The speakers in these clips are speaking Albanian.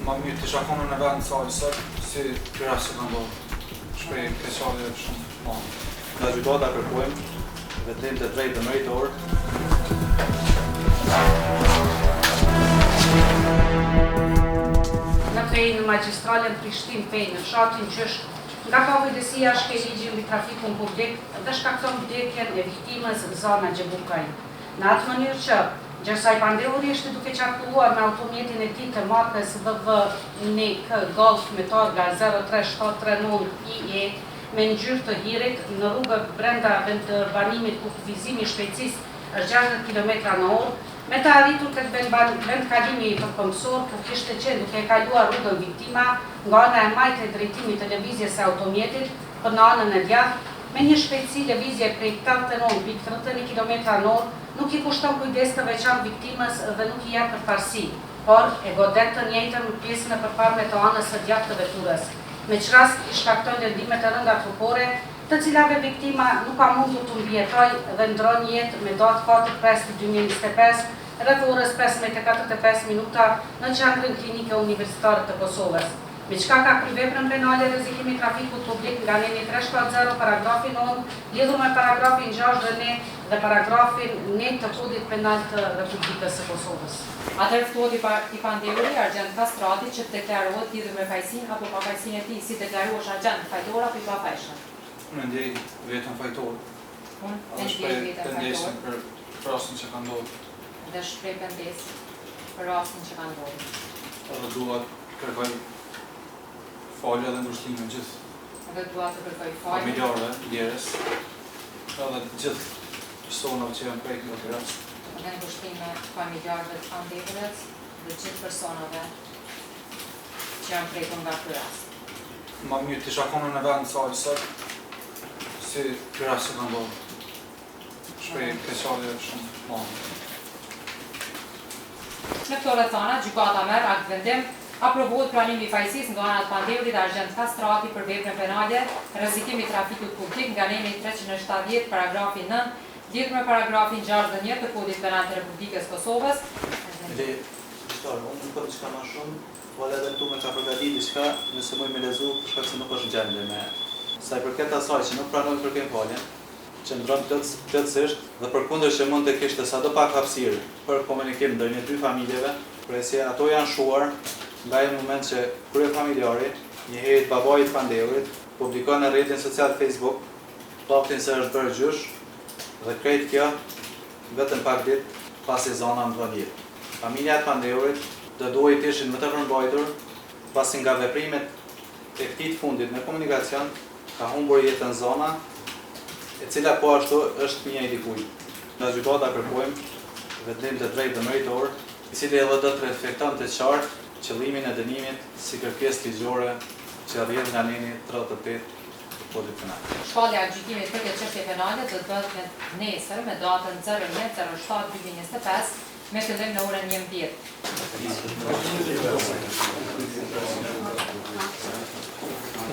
Ma mirë të shakonu në vend saj sot, si kërra që në do shprej keqarje shumë madhe. Nga gjykata kërkojmë vendim të drejtë dhe meritor. Në fejnë magistralën Prishtinë fejnë në fshatin Gjysh, nga pavojësia shke ligji mbi trafikun publik dhe shkakton vdekjen e viktimës Zana Gjebukaj. Në atë mënyrë që Gjersaj Pandeuri ishte duke qarkulluar me automjetin e tij të markës VV-NK Golf me targa 03739 IE me ngjyrë të hirit në rrugë brenda vendbanimit ku kufizimi i shpejtësisë është 60 km/h, me të arritur këtë vendkalimi përkombësor ku kishte qenë duke kaluar rrugën viktima nga ana e majtë e drejtimit të lëvizjes së automjetit për në anën e djathtë, me një shpejtësi lëvizje prej 89.31 km/h, nuk i kushton kujdes të veçantë viktimës dhe nuk i jep përparësi, por e godet të njëjtën pjesën e përparme të anës së djathtë të veturës, me që rast i shkakton lëndime të rënda trupore, të cilave viktima nuk ka mundur të mbijetojë dhe ndron jetë me datë 4/5/2025, rreth orës 15:45 minuta në qendrën klinike universitare të Kosovës. Me qka ka kry veprën penale rrezikimi trafikut publik nga neni 370 paragrafin 9, lidhur me paragrafin 6 dhe 9 dhe paragrafin 9 të kodit penal të Republikës së Kosovës. Atëherë ftohet i Pandeuri, Argjend Kastrati, që të deklarohet lidhur me fajsin apo pafajsin e tij, si deklarohesh Argjend fajtor apo i pafajshëm? Unë ndjej vetëm fajtor. Unë ndjej vetëm fajtor. Për rastin që ka ndodhur. Dhe shpreh pendes për rastin që ka ndodhur. Edhe dua të kërkoj falje dhe ndërshime gjithë. Dhe dua të kërkoj falje familjarëve, djerës, edhe gjithë personave që janë prejkë në të rast. Dhe ndërshime familjarëve të pandevurës dhe gjithë personave që janë prejkë nga ky rast. Ma mirë të shakonu në vend saj sot, si ky rast që ka ndodhur. Shprej keqarje shumë madhe. Në këto rrethana, gjykata merr akt vendim, aprovohet pranimi i fajësisë nga ana e Pandeurit Argjend Kastrati për veprën penale rrezikimi i trafikut publik nga neni 370 paragrafi 9, lidhur me paragrafin 6 dhe 1 të kodit penal të Republikës Kosovës. Unë nuk po diçka më shumë, po edhe këtu më ka përgatitur diçka, nëse më lezu, për shkak se nuk është gjendje me. Sa i përket asaj që nuk pranoi kërkim faljen, qëndron plotësisht dhe përkundër që mund të kishte sado pak hapësirë për komunikim ndër një dy familjeve, përse ato janë shuar nga një moment që krye familjari, njëherë babait Pandeurit, publikon në rrjetin social Facebook faktin se është bërë gjysh dhe krejt kjo vetëm pak ditë pasi zona mbledhjet. Familja e Pandeurit do duhej të ishin më të përmbajtur pasi nga veprimet e këtij të fundit në komunikacion ka humbur jetën zona, e cila po ashtu është një e dikujt. Nga gjykata kërkojmë vendim të drejtë dhe meritor, i cili edhe do të reflekton të qartë qëllimin e dënimit si kërkesë ligjore që rrjedh nga neni 38 të kodit penal. Shpallja e gjykimit për këtë çështje penale do të bëhet nesër me datën 01/07/2025 me fillim në orën 11:00.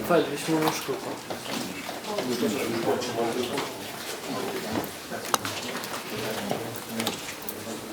Falë, vishë më shku.